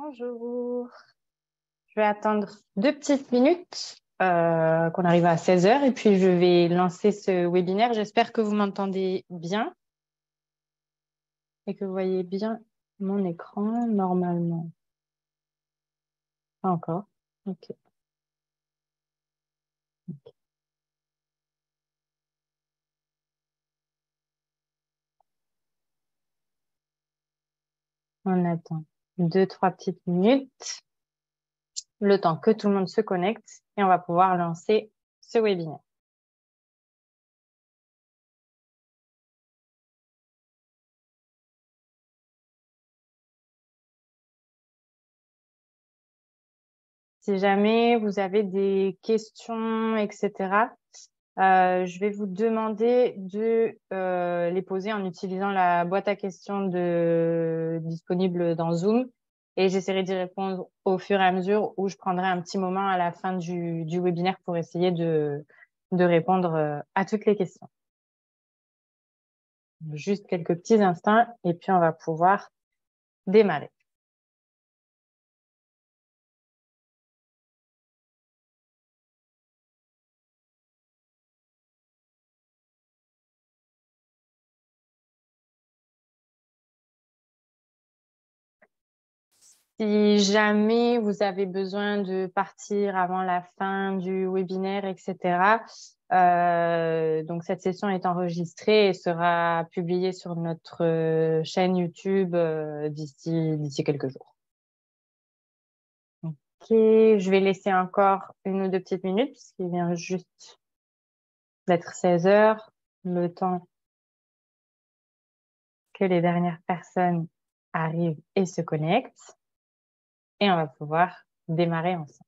Bonjour. Je vais attendre 2 petites minutes qu'on arrive à 16 heures et puis je vais lancer ce webinaire. J'espère que vous m'entendez bien et que vous voyez bien mon écran normalement. Pas encore. OK. On attend 2-3 petites minutes, le temps que tout le monde se connecte et on va pouvoir lancer ce webinaire. Si jamais vous avez des questions, etc., je vais vous demander de les poser en utilisant la boîte à questions disponible dans Zoom et j'essaierai d'y répondre au fur et à mesure où je prendrai un petit moment à la fin du webinaire pour essayer de répondre à toutes les questions. Juste quelques petits instants et puis on va pouvoir démarrer. Si jamais vous avez besoin de partir avant la fin du webinaire, etc., donc cette session est enregistrée et sera publiée sur notre chaîne YouTube d'ici quelques jours. Ok, je vais laisser encore 1 ou 2 petites minutes puisqu'il vient juste d'être 16 heures, le temps que les dernières personnes arrivent et se connectent. Et on va pouvoir démarrer ensemble.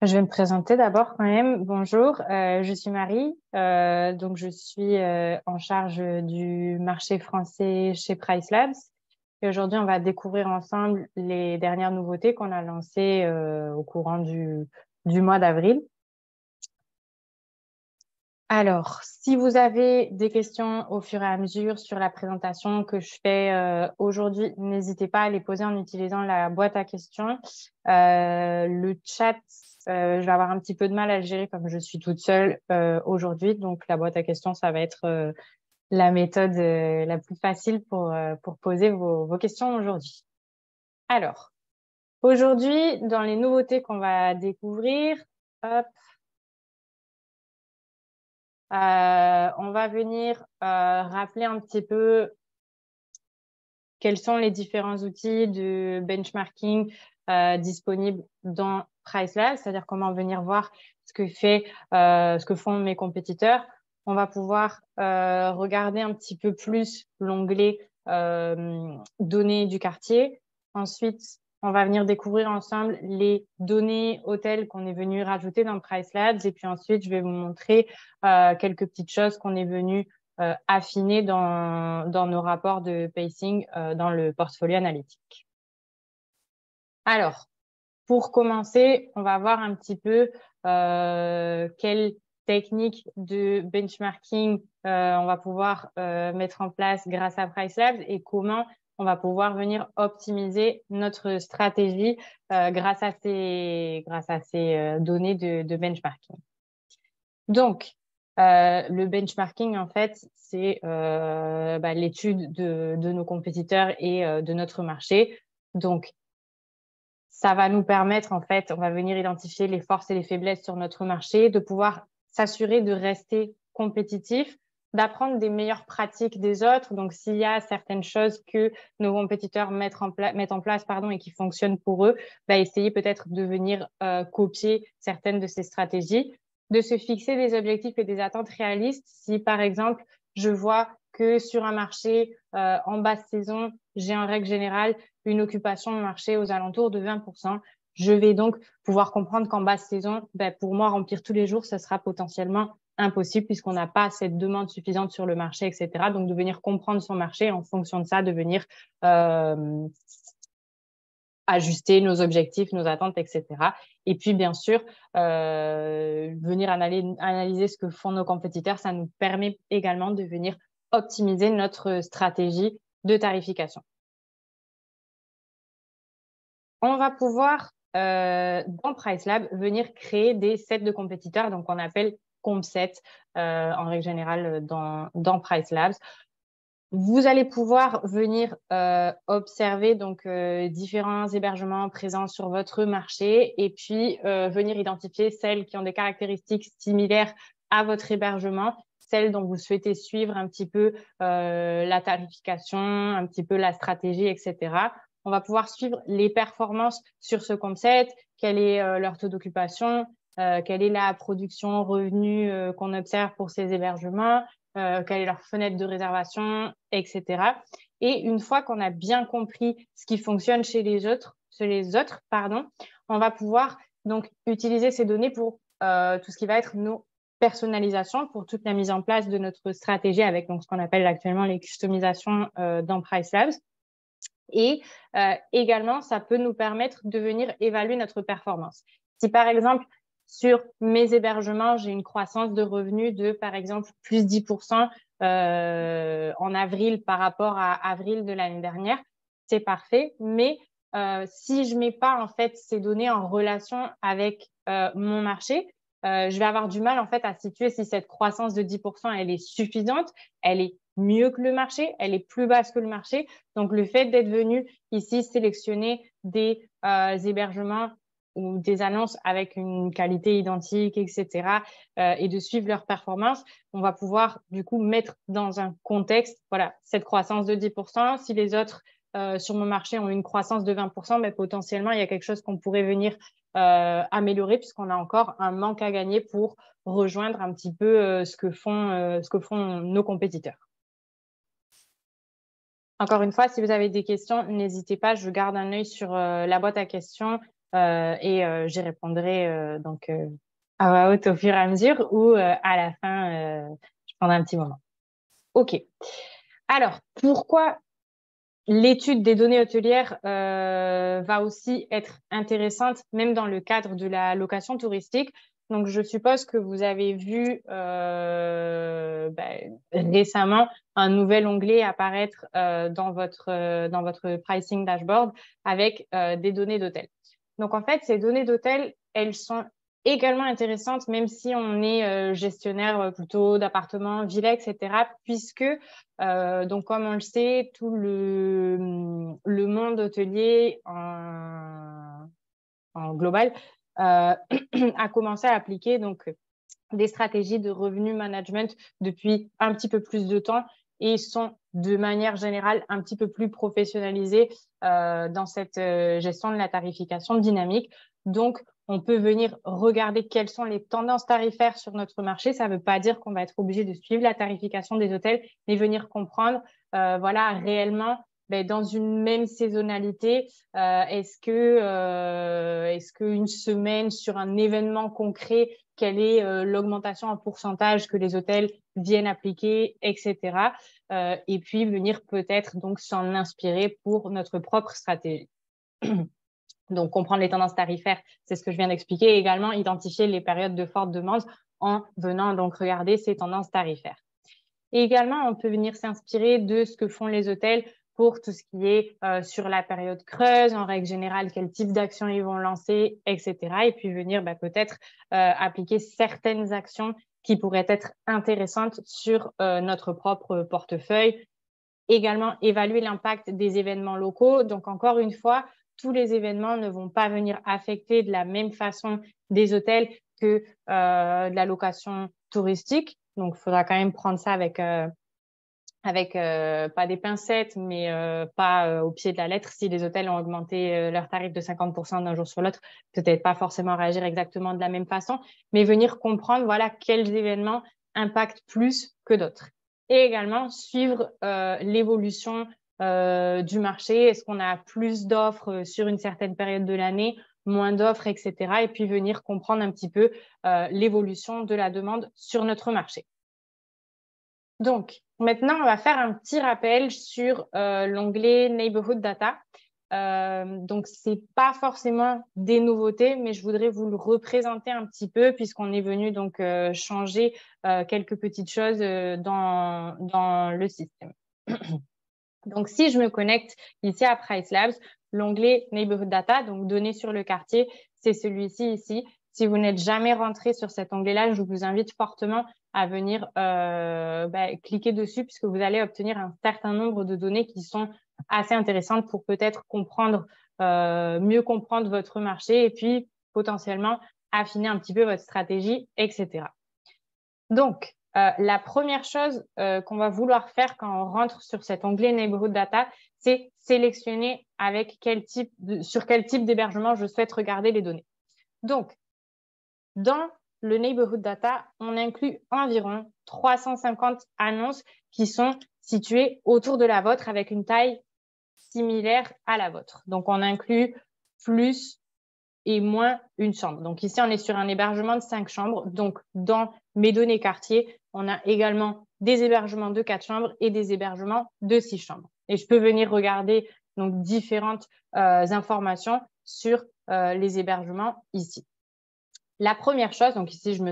Je vais me présenter d'abord quand même. Bonjour, je suis Marie, donc je suis en charge du marché français chez Price Labs. Et aujourd'hui, on va découvrir ensemble les dernières nouveautés qu'on a lancées au courant du mois d'avril. Alors, si vous avez des questions au fur et à mesure sur la présentation que je fais aujourd'hui, n'hésitez pas à les poser en utilisant la boîte à questions. Le chat, je vais avoir un petit peu de mal à le gérer comme je suis toute seule aujourd'hui. Donc, la boîte à questions, ça va être la méthode la plus facile pour poser vos questions aujourd'hui. Alors, aujourd'hui, dans les nouveautés qu'on va découvrir, hop, on va venir rappeler un petit peu quels sont les différents outils de benchmarking disponibles dans PriceLab, c'est-à-dire comment venir voir ce que font mes compétiteurs. On va pouvoir regarder un petit peu plus l'onglet données du quartier. Ensuite, on va venir découvrir ensemble les données hôtels qu'on est venu rajouter dans PriceLabs. Et puis ensuite, je vais vous montrer quelques petites choses qu'on est venu affiner dans nos rapports de pacing dans le portfolio analytique. Alors, pour commencer, on va voir un petit peu quelle technique de benchmarking on va pouvoir mettre en place grâce à PriceLabs et comment on va pouvoir venir optimiser notre stratégie grâce à ces données de benchmarking. Donc, le benchmarking, en fait, c'est l'étude de nos compétiteurs et de notre marché. Donc, ça va nous permettre, en fait, on va venir identifier les forces et les faiblesses sur notre marché, de pouvoir s'assurer de rester compétitif, d'apprendre des meilleures pratiques des autres. Donc, s'il y a certaines choses que nos compétiteurs mettent en place et qui fonctionnent pour eux, essayer peut-être de venir copier certaines de ces stratégies, de se fixer des objectifs et des attentes réalistes. Si, par exemple, je vois que sur un marché en basse saison, j'ai en règle générale une occupation de marché aux alentours de 20%. Je vais donc pouvoir comprendre qu'en basse saison, pour moi, remplir tous les jours, ce sera potentiellement impossible puisqu'on n'a pas cette demande suffisante sur le marché, etc. Donc, de venir comprendre son marché en fonction de ça, de venir ajuster nos objectifs, nos attentes, etc. Et puis, bien sûr, venir analyser ce que font nos compétiteurs, ça nous permet également de venir optimiser notre stratégie de tarification. On va pouvoir, dans PriceLab, venir créer des sets de compétiteurs, donc on appelle CompSet en règle générale dans PriceLab. Vous allez pouvoir venir observer donc différents hébergements présents sur votre marché et puis venir identifier celles qui ont des caractéristiques similaires à votre hébergement, celles dont vous souhaitez suivre un petit peu la tarification, un petit peu la stratégie, etc. On va pouvoir suivre les performances sur ce concept, quel est leur taux d'occupation, quelle est la production revenu qu'on observe pour ces hébergements, quelle est leur fenêtre de réservation, etc. Et une fois qu'on a bien compris ce qui fonctionne chez les autres, on va pouvoir donc utiliser ces données pour tout ce qui va être nos personnalisations, pour toute la mise en place de notre stratégie avec donc, ce qu'on appelle actuellement les customisations dans PriceLab. Et également, ça peut nous permettre de venir évaluer notre performance. Si par exemple, sur mes hébergements, j'ai une croissance de revenus de, par exemple, plus 10% en avril par rapport à avril de l'année dernière, c'est parfait. Mais si je ne mets pas en fait ces données en relation avec mon marché, je vais avoir du mal en fait à situer si cette croissance de 10%, elle est suffisante, elle est mieux que le marché, elle est plus basse que le marché. Donc, le fait d'être venu ici sélectionner des hébergements ou des annonces avec une qualité identique, etc., et de suivre leur performance, on va pouvoir du coup mettre dans un contexte, voilà, cette croissance de 10%. Si les autres sur mon marché ont une croissance de 20%, mais potentiellement, il y a quelque chose qu'on pourrait venir améliorer puisqu'on a encore un manque à gagner pour rejoindre un petit peu ce que font nos compétiteurs. Encore une fois, si vous avez des questions, n'hésitez pas, je garde un œil sur la boîte à questions et j'y répondrai donc à voix haute au fur et à mesure ou à la fin, je prendrai un petit moment. OK. Alors, pourquoi l'étude des données hôtelières va aussi être intéressante, même dans le cadre de la location touristique? Donc, je suppose que vous avez vu récemment un nouvel onglet apparaître dans votre pricing dashboard avec des données d'hôtel. Donc, en fait, ces données d'hôtel, elles sont également intéressantes, même si on est gestionnaire plutôt d'appartements, villas, etc., puisque, donc, comme on le sait, tout le monde hôtelier en global a commencé à appliquer donc des stratégies de revenu management depuis un petit peu plus de temps et sont de manière générale un petit peu plus professionnalisées dans cette gestion de la tarification dynamique. Donc, on peut venir regarder quelles sont les tendances tarifaires sur notre marché. Ça ne veut pas dire qu'on va être obligé de suivre la tarification des hôtels, mais venir comprendre voilà, réellement dans une même saisonnalité, est-ce qu'une semaine sur un événement concret, quelle est l'augmentation en pourcentage que les hôtels viennent appliquer, etc. Et puis venir peut-être donc s'en inspirer pour notre propre stratégie. Donc, comprendre les tendances tarifaires, c'est ce que je viens d'expliquer, et également identifier les périodes de forte demande en venant donc regarder ces tendances tarifaires. Et également, on peut venir s'inspirer de ce que font les hôtels pour tout ce qui est sur la période creuse, en règle générale, quel type d'actions ils vont lancer, etc. Et puis venir peut-être appliquer certaines actions qui pourraient être intéressantes sur notre propre portefeuille. Également, évaluer l'impact des événements locaux. Donc, encore une fois, tous les événements ne vont pas venir affecter de la même façon des hôtels que de la location touristique. Donc, il faudra quand même prendre ça avec pas des pincettes, mais pas au pied de la lettre. Si les hôtels ont augmenté leur tarif de 50% d'un jour sur l'autre, peut-être pas forcément réagir exactement de la même façon, mais venir comprendre voilà, quels événements impactent plus que d'autres. Et également suivre l'évolution du marché. Est-ce qu'on a plus d'offres sur une certaine période de l'année moins d'offres, etc. Et puis venir comprendre un petit peu l'évolution de la demande sur notre marché. Donc, maintenant, on va faire un petit rappel sur l'onglet Neighborhood Data. Donc, ce n'est pas forcément des nouveautés, mais je voudrais vous le représenter un petit peu puisqu'on est venu donc changer quelques petites choses dans le système. Donc, si je me connecte ici à Price Labs, l'onglet Neighborhood Data, donc données sur le quartier, c'est celui-ci ici. Si vous n'êtes jamais rentré sur cet onglet-là, je vous invite fortement à venir cliquer dessus puisque vous allez obtenir un certain nombre de données qui sont assez intéressantes pour peut-être mieux comprendre votre marché et puis potentiellement affiner un petit peu votre stratégie, etc. Donc, la première chose qu'on va vouloir faire quand on rentre sur cet onglet Neighborhood Data, c'est sélectionner sur quel type d'hébergement je souhaite regarder les données. Donc, dans le Neighborhood Data, on inclut environ 350 annonces qui sont situées autour de la vôtre avec une taille similaire à la vôtre. Donc, on inclut plus et moins une chambre. Donc, ici, on est sur un hébergement de 5 chambres. Donc, dans mes données quartiers, on a également des hébergements de 4 chambres et des hébergements de 6 chambres. Et je peux venir regarder donc différentes informations sur les hébergements ici. La première chose, donc ici, je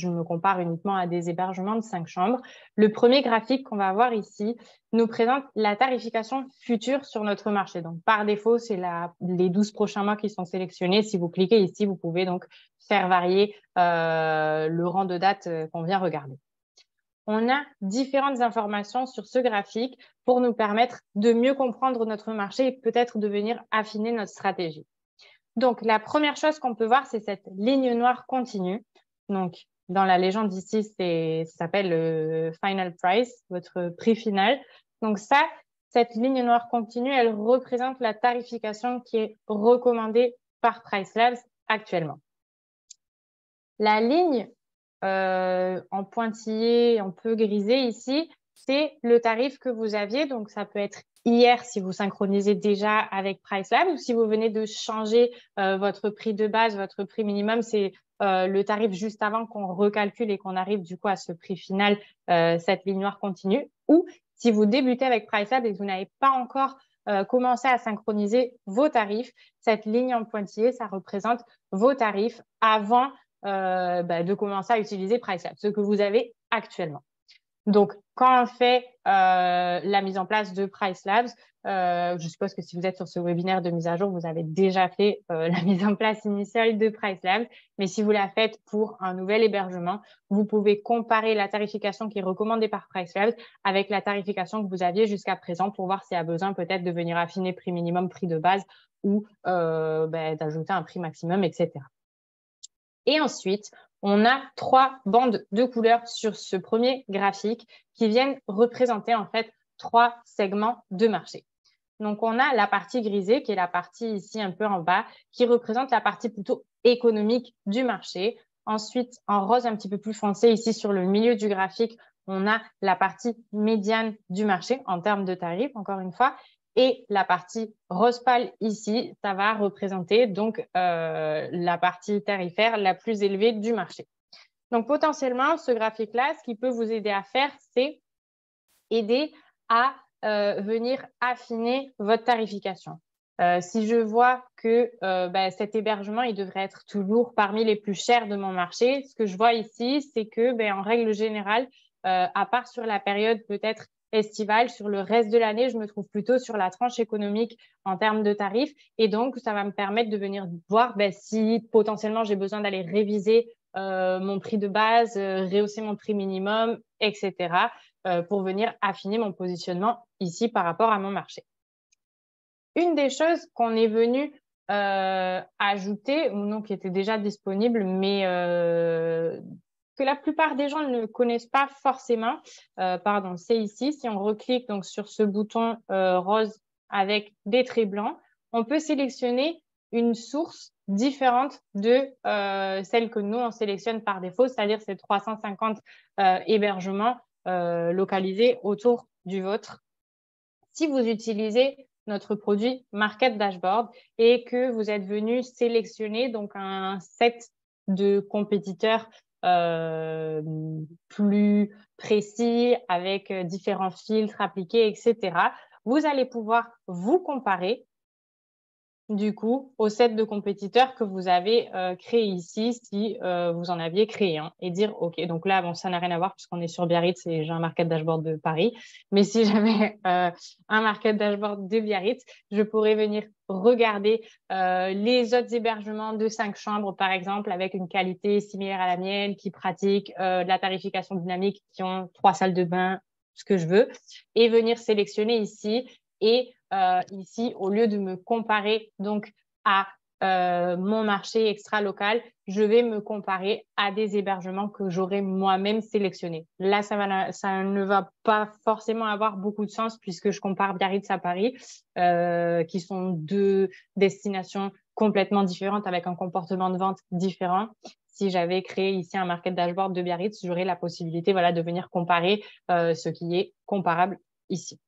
me compare uniquement à des hébergements de 5 chambres. Le premier graphique qu'on va voir ici nous présente la tarification future sur notre marché. Donc, par défaut, c'est les 12 prochains mois qui sont sélectionnés. Si vous cliquez ici, vous pouvez donc faire varier le rang de date qu'on vient regarder. On a différentes informations sur ce graphique pour nous permettre de mieux comprendre notre marché et peut-être de venir affiner notre stratégie. Donc, la première chose qu'on peut voir, c'est cette ligne noire continue. Donc, dans la légende ici, ça s'appelle le final price, votre prix final. Donc, cette ligne noire continue, elle représente la tarification qui est recommandée par Price Labs actuellement. La ligne en pointillé, un peu grisé ici, c'est le tarif que vous aviez. Donc, ça peut être hier si vous synchronisez déjà avec Price Labs ou si vous venez de changer votre prix de base, votre prix minimum, c'est le tarif juste avant qu'on recalcule et qu'on arrive du coup à ce prix final, cette ligne noire continue. Ou si vous débutez avec Price Labs et que vous n'avez pas encore commencé à synchroniser vos tarifs, cette ligne en pointillé, ça représente vos tarifs avant de commencer à utiliser Price Labs, ce que vous avez actuellement. Donc, quand on fait la mise en place de Price Labs, je suppose que si vous êtes sur ce webinaire de mise à jour, vous avez déjà fait la mise en place initiale de Price Labs. Mais si vous la faites pour un nouvel hébergement, vous pouvez comparer la tarification qui est recommandée par Price Labs avec la tarification que vous aviez jusqu'à présent pour voir s'il y a besoin peut-être de venir affiner prix minimum, prix de base ou d'ajouter un prix maximum, etc. Et ensuite, on a 3 bandes de couleurs sur ce premier graphique qui viennent représenter en fait 3 segments de marché. Donc, on a la partie grisée qui est la partie ici un peu en bas qui représente la partie plutôt économique du marché. Ensuite, en rose un petit peu plus foncé ici sur le milieu du graphique, on a la partie médiane du marché en termes de tarifs, encore une fois. Et la partie rose pâle ici, ça va représenter donc la partie tarifaire la plus élevée du marché. Donc, potentiellement, ce graphique-là, ce qui peut vous aider à faire, c'est aider à venir affiner votre tarification. Si je vois que cet hébergement, il devrait être toujours parmi les plus chers de mon marché, ce que je vois ici, c'est que, en règle générale, à part sur la période peut-être estivale, sur le reste de l'année, je me trouve plutôt sur la tranche économique en termes de tarifs. Et donc, ça va me permettre de venir voir si potentiellement j'ai besoin d'aller réviser mon prix de base, rehausser mon prix minimum, etc. Pour venir affiner mon positionnement ici par rapport à mon marché. Une des choses qu'on est venu ajouter, ou non, qui était déjà disponible, mais que la plupart des gens ne connaissent pas forcément, c'est ici. Si on reclique donc sur ce bouton rose avec des traits blancs, on peut sélectionner une source différente de celle que nous, on sélectionne par défaut, c'est-à-dire ces 350 hébergements localisés autour du vôtre. Si vous utilisez notre produit Market Dashboard et que vous êtes venu sélectionner donc un set de compétiteurs plus précis avec différents filtres appliqués, etc. Vous allez pouvoir vous comparer du coup au set de compétiteurs que vous avez créé ici si vous en aviez créé un et dire OK, donc là bon ça n'a rien à voir puisqu'on est sur Biarritz et j'ai un market dashboard de Paris, mais si j'avais un market dashboard de Biarritz, je pourrais venir regarder les autres hébergements de 5 chambres par exemple avec une qualité similaire à la mienne qui pratiquent de la tarification dynamique, qui ont 3 salles de bain, ce que je veux, et venir sélectionner ici. Et ici, au lieu de me comparer donc à mon marché extra-local, je vais me comparer à des hébergements que j'aurais moi-même sélectionnés. Là, ça ne va pas forcément avoir beaucoup de sens puisque je compare Biarritz à Paris, qui sont deux destinations complètement différentes avec un comportement de vente différent. Si j'avais créé ici un market dashboard de Biarritz, j'aurais la possibilité de venir comparer ce qui est comparable ici.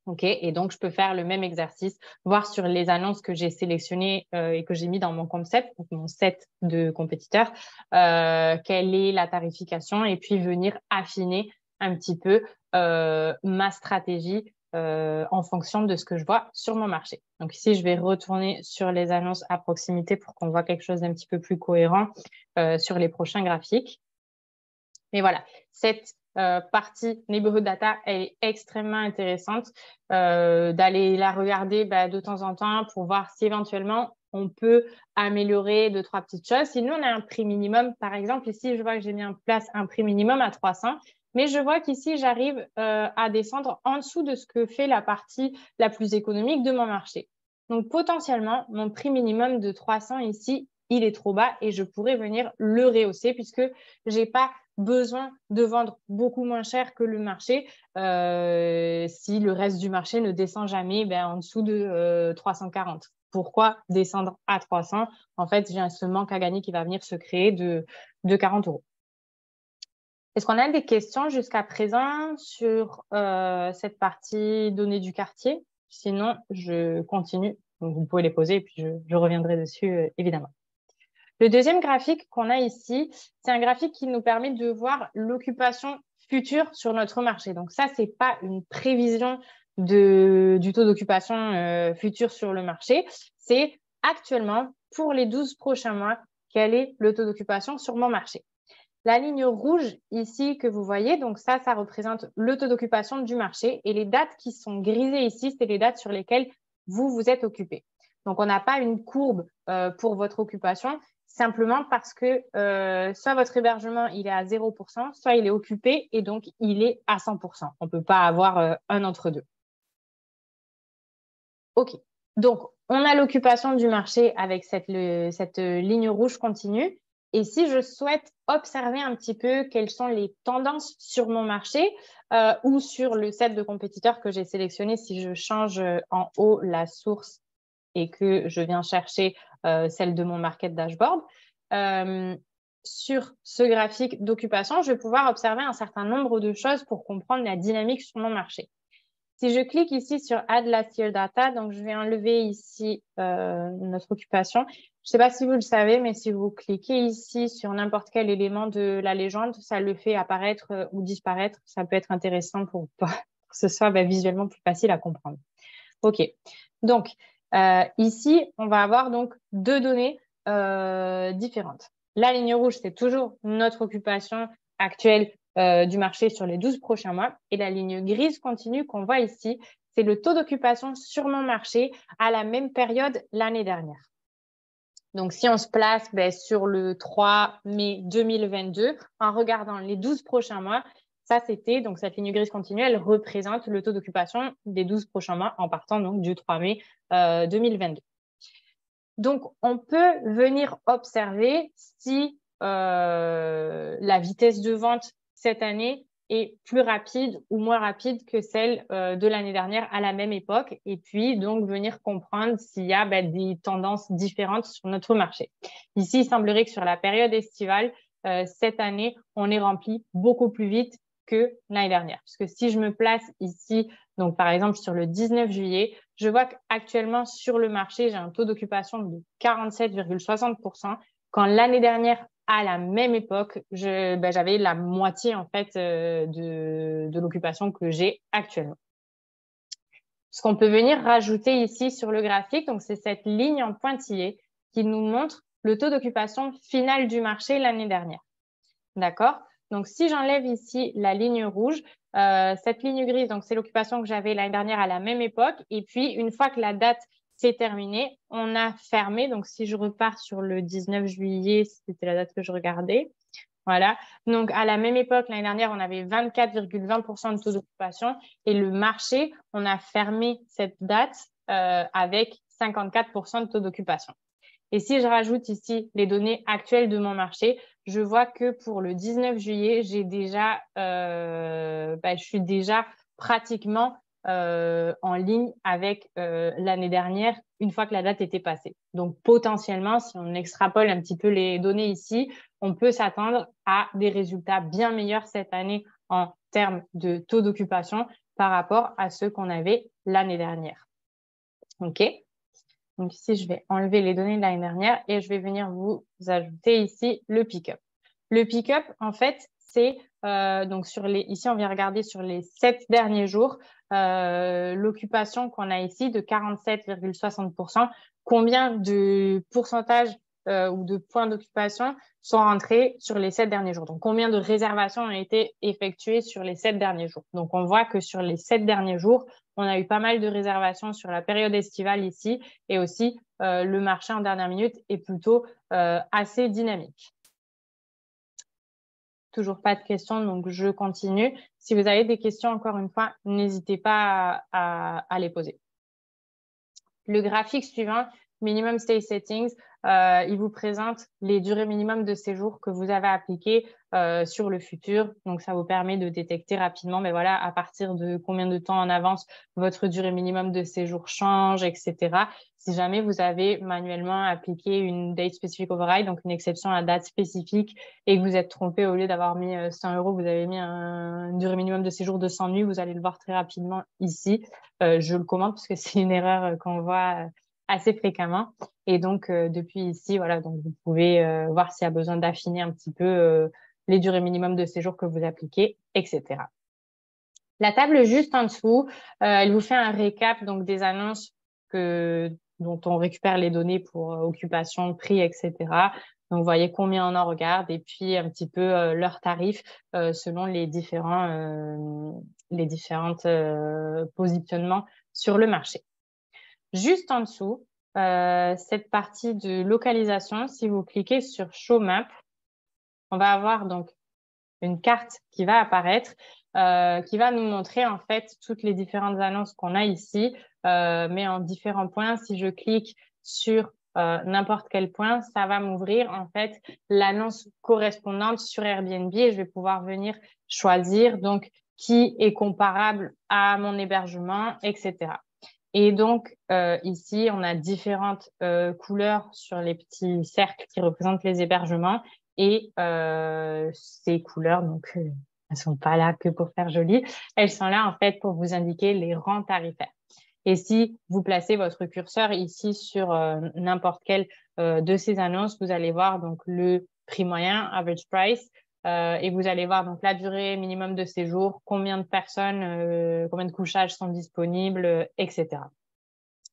OK, et donc, je peux faire le même exercice, voir sur les annonces que j'ai sélectionnées et que j'ai mis dans mon concept, donc mon set de compétiteurs, quelle est la tarification et puis venir affiner un petit peu ma stratégie en fonction de ce que je vois sur mon marché. Donc ici, je vais retourner sur les annonces à proximité pour qu'on voit quelque chose d'un petit peu plus cohérent sur les prochains graphiques. Mais voilà, cette partie Neighborhood Data, elle est extrêmement intéressante d'aller la regarder de temps en temps pour voir si éventuellement on peut améliorer 2-3 petites choses. Si nous, on a un prix minimum, par exemple, ici, je vois que j'ai mis en place un prix minimum à 300, mais je vois qu'ici, j'arrive à descendre en dessous de ce que fait la partie la plus économique de mon marché. Donc, potentiellement, mon prix minimum de 300 ici, il est trop bas et je pourrais venir le rehausser puisque j'ai pas besoin de vendre beaucoup moins cher que le marché si le reste du marché ne descend jamais en dessous de 340. Pourquoi descendre à 300? En fait, j'ai ce manque à gagner qui va venir se créer de 40 €. Est-ce qu'on a des questions jusqu'à présent sur cette partie données du quartier? Sinon, je continue. Donc, vous pouvez les poser et puis je reviendrai dessus évidemment. Le deuxième graphique qu'on a ici, c'est un graphique qui nous permet de voir l'occupation future sur notre marché. Donc ça, c'est pas une prévision du taux d'occupation futur sur le marché. C'est actuellement, pour les 12 prochains mois, quel est le taux d'occupation sur mon marché. La ligne rouge ici que vous voyez, donc ça représente le taux d'occupation du marché. Et les dates qui sont grisées ici, c'est les dates sur lesquelles vous êtes occupé. Donc, on n'a pas une courbe pour votre occupation, simplement parce que soit votre hébergement, il est à 0%, soit il est occupé et donc il est à 100%. On ne peut pas avoir un entre deux. OK. Donc, on a l'occupation du marché avec cette ligne rouge continue. Et si je souhaite observer un petit peu quelles sont les tendances sur mon marché ou sur le set de compétiteurs que j'ai sélectionné, si je change en haut la source et que je viens chercher celle de mon market dashboard, sur ce graphique d'occupation, je vais pouvoir observer un certain nombre de choses pour comprendre la dynamique sur mon marché. Si je clique ici sur Add Last Year Data, donc je vais enlever ici notre occupation. Je ne sais pas si vous le savez, mais si vous cliquez ici sur n'importe quel élément de la légende, ça le fait apparaître ou disparaître. Ça peut être intéressant pour que ce soit visuellement plus facile à comprendre. OK. Donc, ici, on va avoir donc deux données différentes. La ligne rouge, c'est toujours notre occupation actuelle du marché sur les 12 prochains mois. Et la ligne grise continue qu'on voit ici, c'est le taux d'occupation sur mon marché à la même période l'année dernière. Donc, si on se place sur le 3 mai 2022, en regardant les 12 prochains mois, ça, c'était, donc cette ligne grise continue, elle représente le taux d'occupation des 12 prochains mois en partant donc du 3 mai 2022. Donc, on peut venir observer si la vitesse de vente cette année est plus rapide ou moins rapide que celle de l'année dernière à la même époque et puis donc venir comprendre s'il y a des tendances différentes sur notre marché. Ici, il semblerait que sur la période estivale, cette année, on est rempli beaucoup plus vite que l'année dernière. Parce que si je me place ici, donc par exemple sur le 19 juillet, je vois qu'actuellement sur le marché, j'ai un taux d'occupation de 47,60%, quand l'année dernière, à la même époque, j'avais la moitié en fait de l'occupation que j'ai actuellement. Ce qu'on peut venir rajouter ici sur le graphique, donc c'est cette ligne en pointillé qui nous montre le taux d'occupation final du marché l'année dernière. D'accord? Donc, si j'enlève ici la ligne rouge, cette ligne grise, donc c'est l'occupation que j'avais l'année dernière à la même époque. Et puis, une fois que la date s'est terminée, on a fermé. Donc, si je repars sur le 19 juillet, c'était la date que je regardais. Voilà. Donc, à la même époque, l'année dernière, on avait 24,20% de taux d'occupation. Et le marché, on a fermé cette date avec 54% de taux d'occupation. Et si je rajoute ici les données actuelles de mon marché, je vois que pour le 19 juillet, je suis déjà pratiquement en ligne avec l'année dernière, une fois que la date était passée. Donc, potentiellement, si on extrapole un petit peu les données ici, on peut s'attendre à des résultats bien meilleurs cette année en termes de taux d'occupation par rapport à ceux qu'on avait l'année dernière. OK? Donc ici, je vais enlever les données de l'année dernière et je vais venir vous ajouter ici le pick-up. Le pick-up, en fait, c'est ici, on vient regarder sur les 7 derniers jours l'occupation qu'on a ici de 47,60%. Combien de pourcentage ou de points d'occupation sont rentrés sur les 7 derniers jours. Donc, combien de réservations ont été effectuées sur les 7 derniers jours. Donc, on voit que sur les 7 derniers jours, on a eu pas mal de réservations sur la période estivale ici et aussi le marché en dernière minute est plutôt assez dynamique. Toujours pas de questions, donc je continue. Si vous avez des questions, encore une fois, n'hésitez pas à les poser. Le graphique suivant, Minimum Stay Settings, il vous présente les durées minimum de séjour que vous avez appliquées sur le futur. Donc, ça vous permet de détecter rapidement, mais voilà, à partir de combien de temps en avance votre durée minimum de séjour change, etc. Si jamais vous avez manuellement appliqué une Date Specific Override, donc une exception à date spécifique, et que vous êtes trompé, au lieu d'avoir mis 100 €, vous avez mis une durée minimum de séjour de 100 nuits, vous allez le voir très rapidement ici. Je le commente parce que c'est une erreur qu'on voit assez fréquemment. Et donc, depuis ici, voilà, donc vous pouvez voir s'il y a besoin d'affiner un petit peu les durées minimum de séjour que vous appliquez, etc. La table juste en dessous, elle vous fait un récap donc des annonces dont on récupère les données pour occupation, prix, etc. Donc, vous voyez combien on en regarde et puis un petit peu leurs tarifs selon les différents positionnements sur le marché. Juste en dessous, cette partie de localisation, si vous cliquez sur Show Map, on va avoir donc une carte qui va apparaître, qui va nous montrer en fait toutes les différentes annonces qu'on a ici, mais en différents points. Si je clique sur n'importe quel point, ça va m'ouvrir en fait l'annonce correspondante sur Airbnb et je vais pouvoir venir choisir donc qui est comparable à mon hébergement, etc. Et donc, ici, on a différentes couleurs sur les petits cercles qui représentent les hébergements. Et ces couleurs, donc, elles sont pas là que pour faire joli. Elles sont là, en fait, pour vous indiquer les rangs tarifaires. Et si vous placez votre curseur ici sur n'importe quelle de ces annonces, vous allez voir donc le prix moyen, average price, et vous allez voir donc la durée minimum de séjour, combien de personnes, combien de couchages sont disponibles, etc.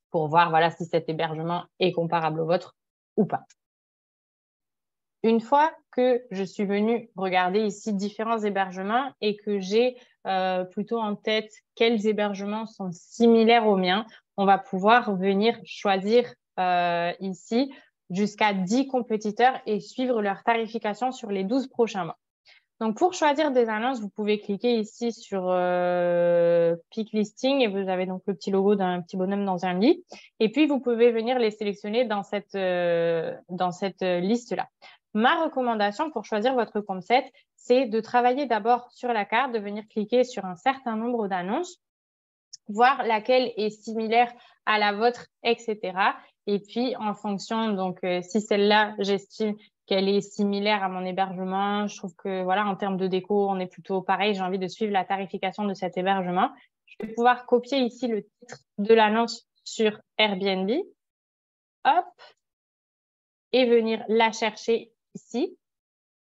Pour voir voilà, si cet hébergement est comparable au vôtre ou pas. Une fois que je suis venue regarder ici différents hébergements et que j'ai plutôt en tête quels hébergements sont similaires aux miens, on va pouvoir venir choisir ici jusqu'à 10 compétiteurs et suivre leur tarification sur les 12 prochains mois. Donc, pour choisir des annonces, vous pouvez cliquer ici sur Pick Listing et vous avez donc le petit logo d'un petit bonhomme dans un lit. Et puis, vous pouvez venir les sélectionner dans cette liste-là. Ma recommandation pour choisir votre concept, c'est de travailler d'abord sur la carte, de venir cliquer sur un certain nombre d'annonces, voir laquelle est similaire à la vôtre, etc. Et puis, en fonction, donc, si celle-là, j'estime qu'elle est similaire à mon hébergement, je trouve que, voilà, en termes de déco, on est plutôt pareil, j'ai envie de suivre la tarification de cet hébergement. Je vais pouvoir copier ici le titre de l'annonce sur Airbnb, hop, et venir la chercher ici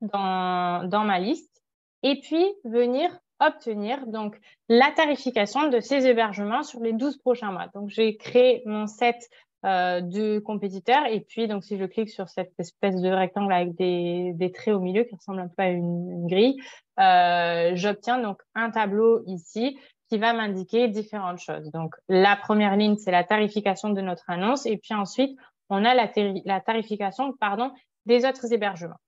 dans ma liste et puis venir obtenir donc la tarification de ces hébergements sur les 12 prochains mois. Donc, j'ai créé mon set de compétiteurs et puis donc si je clique sur cette espèce de rectangle avec des traits au milieu qui ressemble un peu à une grille, j'obtiens donc un tableau ici qui va m'indiquer différentes choses. Donc, la première ligne, c'est la tarification de notre annonce et puis ensuite, on a la tarification des autres hébergements.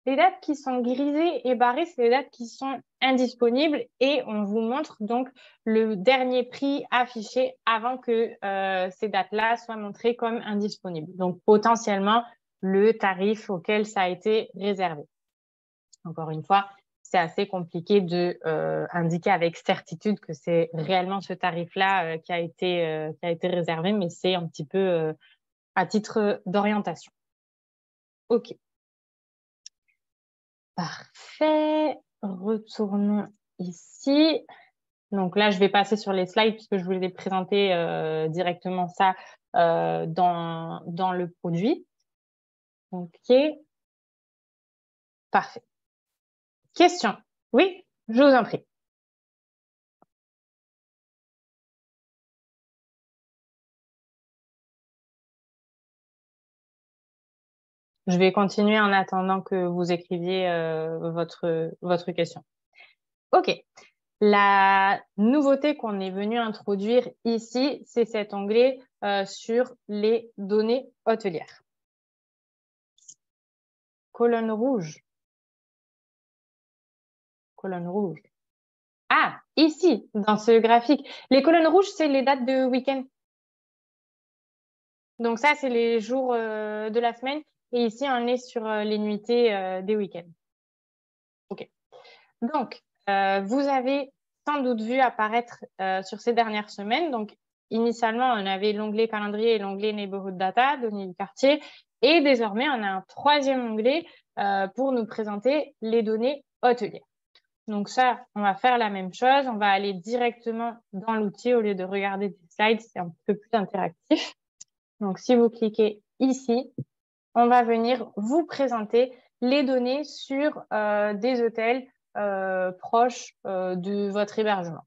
Les dates qui sont grisées et barrées, c'est les dates qui sont indisponibles et on vous montre donc le dernier prix affiché avant que ces dates-là soient montrées comme indisponibles. Donc, potentiellement, le tarif auquel ça a été réservé. Encore une fois, c'est assez compliqué de indiquer avec certitude que c'est réellement ce tarif-là qui a été réservé, mais c'est un petit peu à titre d'orientation. OK. Parfait. Retournons ici. Donc là, je vais passer sur les slides puisque je voulais présenter directement ça dans le produit. OK. Parfait. Question. Oui, je vous en prie. Je vais continuer en attendant que vous écriviez votre question. OK. La nouveauté qu'on est venu introduire ici, c'est cet onglet sur les données hôtelières. Colonne rouge. Colonne rouge. Ah, ici, dans ce graphique. Les colonnes rouges, c'est les dates de week-end. Donc ça, c'est les jours de la semaine. Et ici, on est sur les nuitées des week-ends. OK. Donc, vous avez sans doute vu apparaître sur ces dernières semaines. Donc, initialement, on avait l'onglet calendrier et l'onglet Neighborhood Data, données du quartier. Et désormais, on a un troisième onglet pour nous présenter les données hôtelières. Donc ça, on va faire la même chose. On va aller directement dans l'outil au lieu de regarder des slides. C'est un peu plus interactif. Donc, si vous cliquez ici, on va venir vous présenter les données sur des hôtels proches de votre hébergement.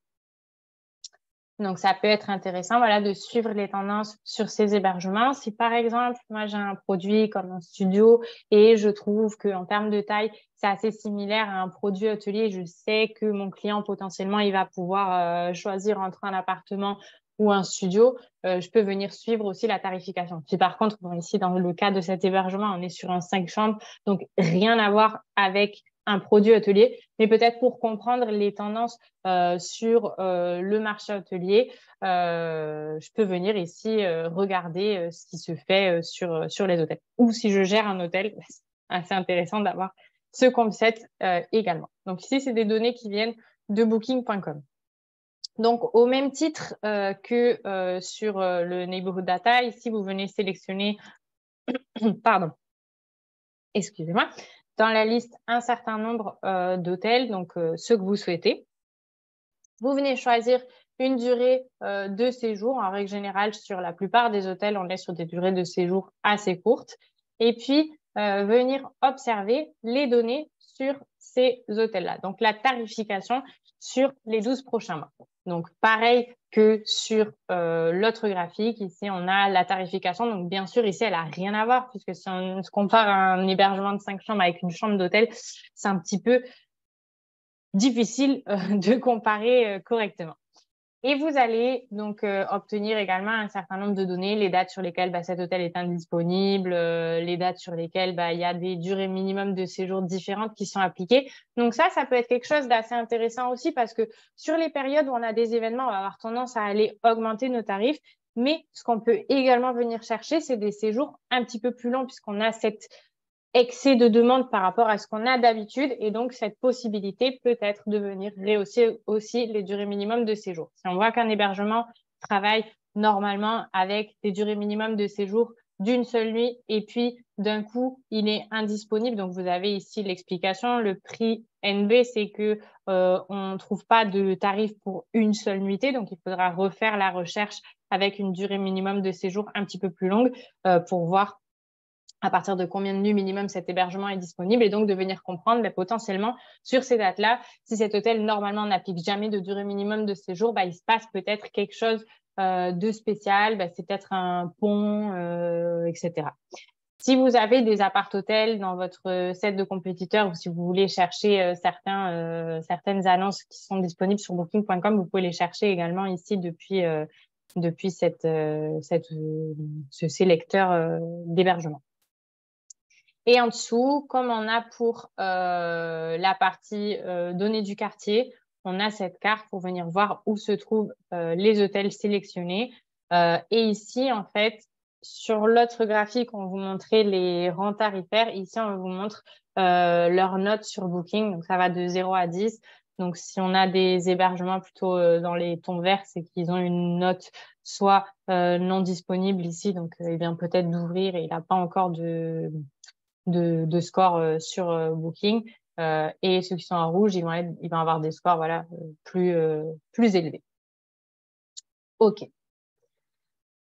Donc, ça peut être intéressant de suivre les tendances sur ces hébergements. Si, par exemple, moi, j'ai un produit comme un studio et je trouve qu'en termes de taille, c'est assez similaire à un produit hôtelier, je sais que mon client, potentiellement, il va pouvoir choisir entre un appartement ou un studio, je peux venir suivre aussi la tarification. Si par contre, ici, dans le cas de cet hébergement, on est sur un 5 chambres, donc rien à voir avec un produit hôtelier, mais peut-être pour comprendre les tendances sur le marché hôtelier, je peux venir ici regarder ce qui se fait sur les hôtels. Ou si je gère un hôtel, c'est assez intéressant d'avoir ce concept également. Donc ici, c'est des données qui viennent de booking.com. Donc, au même titre que sur le Neighborhood Data, ici, vous venez sélectionner, pardon, excusez-moi, dans la liste un certain nombre d'hôtels, donc ceux que vous souhaitez. Vous venez choisir une durée de séjour. En règle générale, sur la plupart des hôtels, on est sur des durées de séjour assez courtes. Et puis, venir observer les données sur ces hôtels-là. Donc, la tarification sur les 12 prochains mois. Donc, pareil que sur l'autre graphique, ici, on a la tarification. Donc, bien sûr, ici, elle n'a rien à voir puisque si on se compare un hébergement de 5 chambres avec une chambre d'hôtel, c'est un petit peu difficile de comparer correctement. Et vous allez donc obtenir également un certain nombre de données, les dates sur lesquelles cet hôtel est indisponible, les dates sur lesquelles il y a des durées minimum de séjour différentes qui sont appliquées. Donc ça peut être quelque chose d'assez intéressant aussi parce que sur les périodes où on a des événements, on va avoir tendance à aller augmenter nos tarifs. Mais ce qu'on peut également venir chercher, c'est des séjours un petit peu plus longs puisqu'on a cet excès de demande par rapport à ce qu'on a d'habitude et donc cette possibilité peut être de venir rehausser aussi les durées minimum de séjour. Si on voit qu'un hébergement travaille normalement avec des durées minimum de séjour d'une seule nuit et puis d'un coup il est indisponible, donc vous avez ici l'explication, le prix NB c'est que on ne trouve pas de tarif pour une seule nuitée, donc il faudra refaire la recherche avec une durée minimum de séjour un petit peu plus longue pour voir à partir de combien de nuits minimum cet hébergement est disponible et donc de venir comprendre potentiellement sur ces dates-là, si cet hôtel normalement n'applique jamais de durée minimum de séjour, il se passe peut-être quelque chose de spécial, c'est peut-être un pont, etc. Si vous avez des appart-hôtels dans votre set de compétiteurs ou si vous voulez chercher certaines annonces qui sont disponibles sur booking.com, vous pouvez les chercher également ici depuis ce sélecteur d'hébergement. Et en dessous, comme on a pour la partie données du quartier, on a cette carte pour venir voir où se trouvent les hôtels sélectionnés. Et ici, en fait, sur l'autre graphique, on vous montrait les rangs tarifaires. Ici, on vous montre leurs notes sur Booking. Donc, ça va de 0 à 10. Donc, si on a des hébergements plutôt dans les tons verts, c'est qu'ils ont une note soit non disponible ici. Donc, il vient peut-être d'ouvrir et il n'a pas encore de score sur Booking. Et ceux qui sont en rouge, ils vont avoir des scores plus élevés. OK.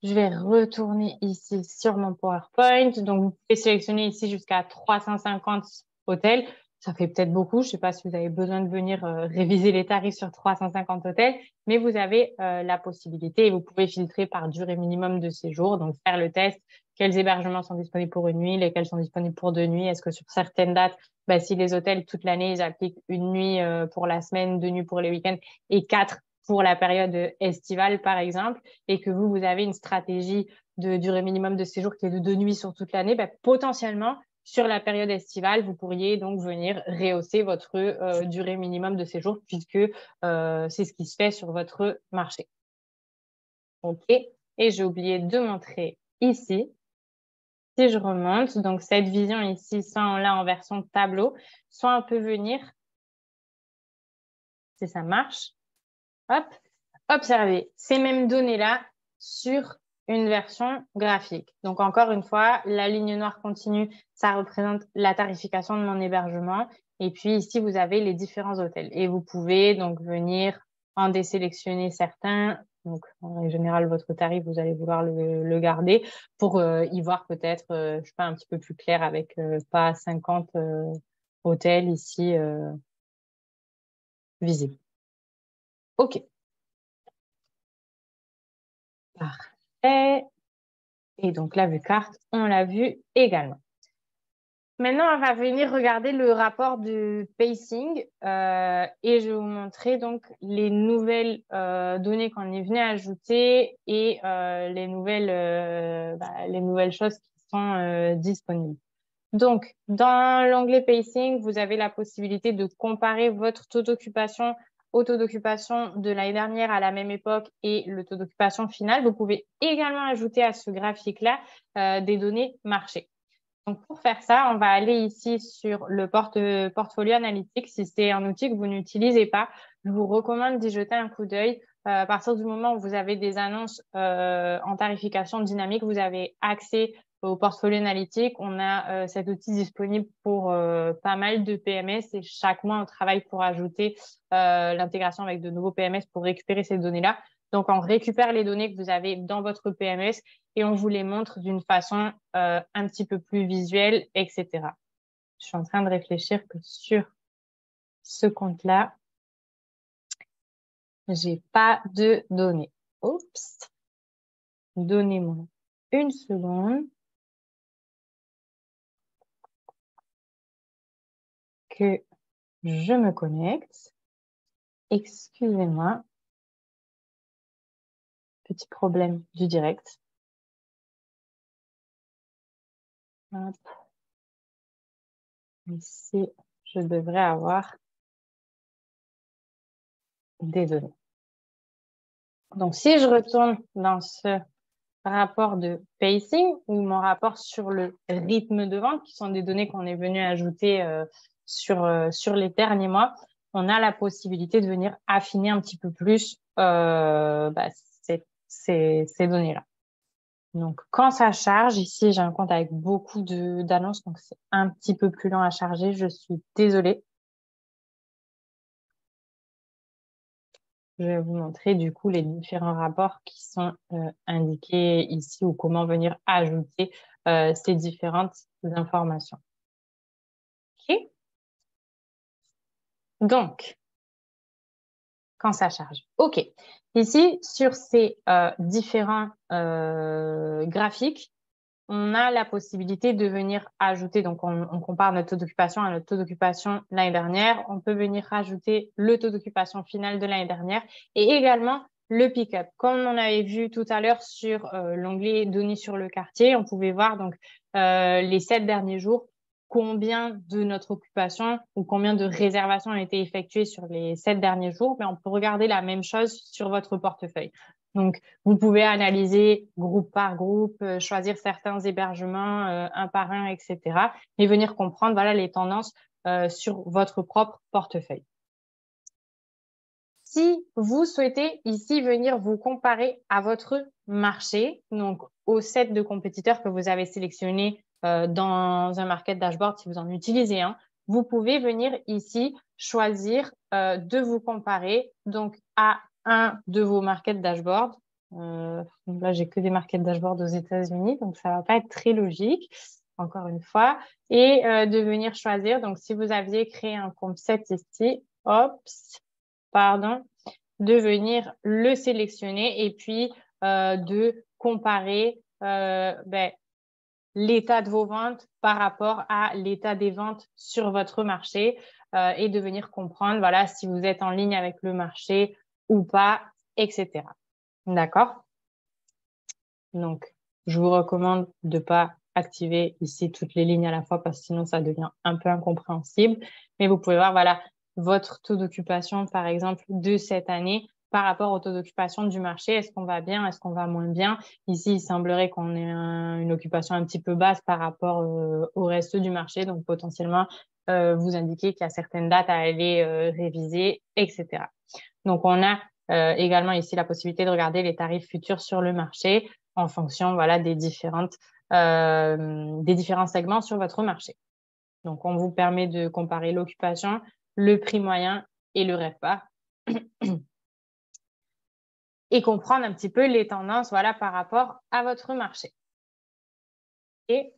Je vais retourner ici sur mon PowerPoint. Donc, vous pouvez sélectionner ici jusqu'à 350 hôtels. Ça fait peut-être beaucoup. Je ne sais pas si vous avez besoin de venir réviser les tarifs sur 350 hôtels, mais vous avez la possibilité et vous pouvez filtrer par durée minimum de séjour. Donc, faire le test. Quels hébergements sont disponibles pour une nuit, lesquels sont disponibles pour 2 nuits. Est-ce que sur certaines dates, si les hôtels, toute l'année, ils appliquent une nuit pour la semaine, 2 nuits pour les week-ends et 4 pour la période estivale, par exemple, et que vous avez une stratégie de durée minimum de séjour qui est de 2 nuits sur toute l'année, potentiellement, sur la période estivale, vous pourriez donc venir rehausser votre durée minimum de séjour puisque c'est ce qui se fait sur votre marché. OK. Et j'ai oublié de montrer ici. Si je remonte, donc cette vision ici, soit on l'a en version tableau, soit on peut venir, si ça marche, hop, observer ces mêmes données-là sur une version graphique. Donc, encore une fois, la ligne noire continue, ça représente la tarification de mon hébergement. Et puis, ici, vous avez les différents hôtels. Et vous pouvez donc venir en désélectionner certains. Donc, en général, votre tarif, vous allez vouloir le garder pour y voir peut-être, je sais pas, un petit peu plus clair avec pas 50 hôtels ici visibles. OK. Parfait. Et donc, la vue carte, on l'a vu également. Maintenant, on va venir regarder le rapport de pacing et je vais vous montrer donc les nouvelles données qu'on est venu ajouter et les nouvelles choses qui sont disponibles. Donc, dans l'onglet pacing, vous avez la possibilité de comparer votre taux d'occupation au taux d'occupation de l'année dernière à la même époque et le taux d'occupation final. Vous pouvez également ajouter à ce graphique-là des données marché. Donc, pour faire ça, on va aller ici sur le portfolio analytique. Si c'est un outil que vous n'utilisez pas, je vous recommande d'y jeter un coup d'œil. À partir du moment où vous avez des annonces en tarification dynamique, vous avez accès au portfolio analytique. On a cet outil disponible pour pas mal de PMS et chaque mois, on travaille pour ajouter l'intégration avec de nouveaux PMS pour récupérer ces données-là. Donc, on récupère les données que vous avez dans votre PMS et on vous les montre d'une façon un petit peu plus visuelle, etc. Je suis en train de réfléchir que sur ce compte-là, j'ai pas de données. Oups. Donnez-moi une seconde. Que je me connecte. Excusez-moi. Petit problème du direct. Hop. Ici, je devrais avoir des données. Donc, si je retourne dans ce rapport de pacing ou mon rapport sur le rythme de vente, qui sont des données qu'on est venu ajouter sur les derniers mois, on a la possibilité de venir affiner un petit peu plus ces données-là. Donc, quand ça charge, ici, j'ai un compte avec beaucoup d'annonces, donc c'est un petit peu plus lent à charger. Je suis désolée. je vais vous montrer du coup les différents rapports qui sont indiqués ici ou comment venir ajouter ces différentes informations. OK? Donc, quand ça charge. OK. Ici, sur ces différents graphiques, on a la possibilité de venir ajouter, donc on compare notre taux d'occupation à notre taux d'occupation l'année dernière. On peut venir rajouter le taux d'occupation final de l'année dernière et également le pick-up. Comme on avait vu tout à l'heure sur l'onglet données sur le quartier, on pouvait voir donc les 7 derniers jours, combien de notre occupation ou combien de réservations ont été effectuées sur les 7 derniers jours. Mais on peut regarder la même chose sur votre portefeuille. Donc, vous pouvez analyser groupe par groupe, choisir certains hébergements un par un, etc. et venir comprendre voilà, les tendances sur votre propre portefeuille. Si vous souhaitez ici venir vous comparer à votre marché, donc au set de compétiteurs que vous avez sélectionné dans un market dashboard, si vous en utilisez un, vous pouvez venir ici choisir de vous comparer donc à un de vos market dashboards. Là, j'ai que des market dashboards aux États-Unis, donc ça va pas être très logique, encore une fois. Et de venir choisir, donc si vous aviez créé un compte set ici, de venir le sélectionner et puis de comparer l'état de vos ventes par rapport à l'état des ventes sur votre marché et de venir comprendre voilà, si vous êtes en ligne avec le marché ou pas, etc. D'accord? Donc, je vous recommande de ne pas activer ici toutes les lignes à la fois parce que sinon, ça devient un peu incompréhensible. Mais vous pouvez voir, voilà, votre taux d'occupation, par exemple, de cette année par rapport au taux d'occupation du marché. Est-ce qu'on va bien? Est-ce qu'on va moins bien? Ici, il semblerait qu'on ait une occupation un petit peu basse par rapport au reste du marché. Donc, potentiellement, vous indiquer qu'il y a certaines dates à aller réviser, etc. Donc, on a également ici la possibilité de regarder les tarifs futurs sur le marché en fonction voilà, des différents segments sur votre marché. Donc, on vous permet de comparer l'occupation, le prix moyen et le RevPAR et comprendre un petit peu les tendances voilà, par rapport à votre marché. Et,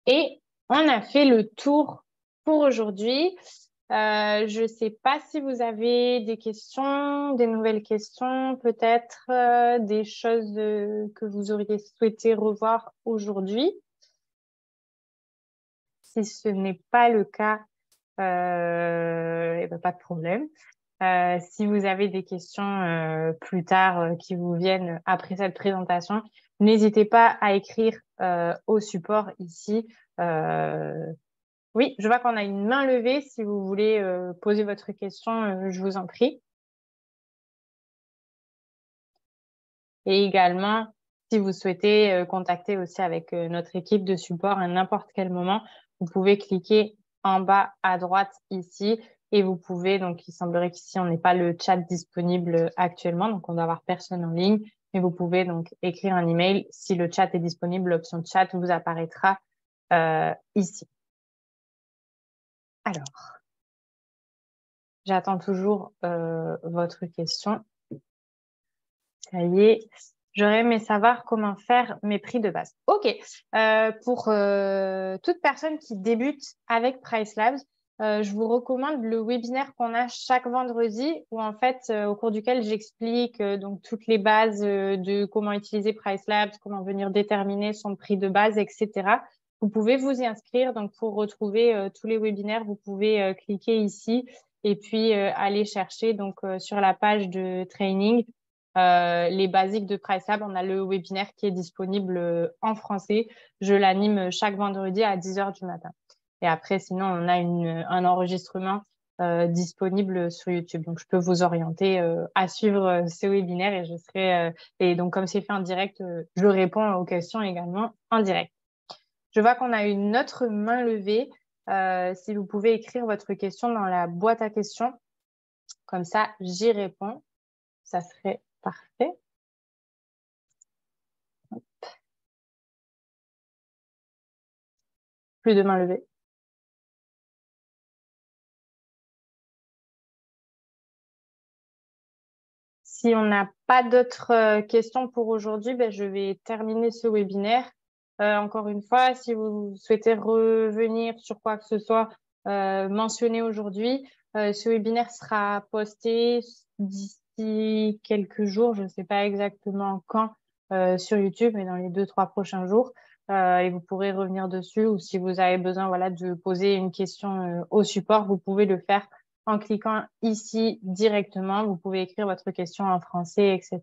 et on a fait le tour pour aujourd'hui. Je ne sais pas si vous avez des questions, des nouvelles questions, peut-être des choses que vous auriez souhaité revoir aujourd'hui. Si ce n'est pas le cas, ben, pas de problème. Si vous avez des questions plus tard qui vous viennent après cette présentation, n'hésitez pas à écrire au support ici. Oui, je vois qu'on a une main levée. Si vous voulez poser votre question, je vous en prie. Et également, si vous souhaitez contacter aussi avec notre équipe de support à n'importe quel moment, vous pouvez cliquer en bas à droite ici et vous pouvez, donc il semblerait qu'ici on n'ait pas le chat disponible actuellement, donc on doit avoir personne en ligne, mais vous pouvez donc écrire un email. Si le chat est disponible, l'option chat vous apparaîtra ici. Alors, j'attends toujours votre question. Ça y est, j'aurais aimé savoir comment faire mes prix de base. OK. Pour toute personne qui débute avec PriceLabs, je vous recommande le webinaire qu'on a chaque vendredi où en fait, au cours duquel j'explique donc toutes les bases de comment utiliser PriceLabs, comment venir déterminer son prix de base, etc. Vous pouvez vous y inscrire. Donc, pour retrouver tous les webinaires, vous pouvez cliquer ici et puis aller chercher donc sur la page de training les basiques de PriceLab. On a le webinaire qui est disponible en français. Je l'anime chaque vendredi à 10h du matin. Et après, sinon, on a un enregistrement disponible sur YouTube. Donc, je peux vous orienter à suivre ce webinaire et je serai. Et donc, comme c'est fait en direct, je réponds aux questions également en direct. Je vois qu'on a une autre main levée. Si vous pouvez écrire votre question dans la boîte à questions, comme ça, j'y réponds. Ça serait parfait. Plus de main levée. Si on n'a pas d'autres questions pour aujourd'hui, ben, je vais terminer ce webinaire. Encore une fois, si vous souhaitez revenir sur quoi que ce soit mentionné aujourd'hui, ce webinaire sera posté d'ici quelques jours, je ne sais pas exactement quand, sur YouTube, mais dans les 2-3 prochains jours. Et vous pourrez revenir dessus, ou si vous avez besoin voilà, de poser une question au support, vous pouvez le faire en cliquant ici directement. Vous pouvez écrire votre question en français, etc.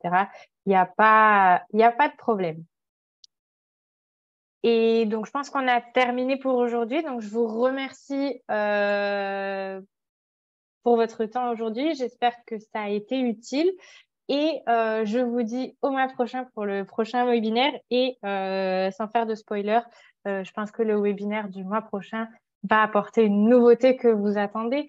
Il n'y a pas de problème. Et donc, je pense qu'on a terminé pour aujourd'hui. Donc, je vous remercie pour votre temps aujourd'hui. J'espère que ça a été utile. Et je vous dis au mois prochain pour le prochain webinaire. Et sans faire de spoiler, je pense que le webinaire du mois prochain va apporter une nouveauté que vous attendez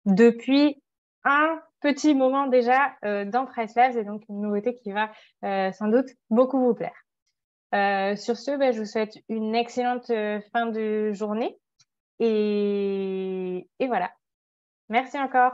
depuis un petit moment déjà dans Price Labs, et donc une nouveauté qui va sans doute beaucoup vous plaire. Sur ce, je vous souhaite une excellente fin de journée et voilà. Merci encore.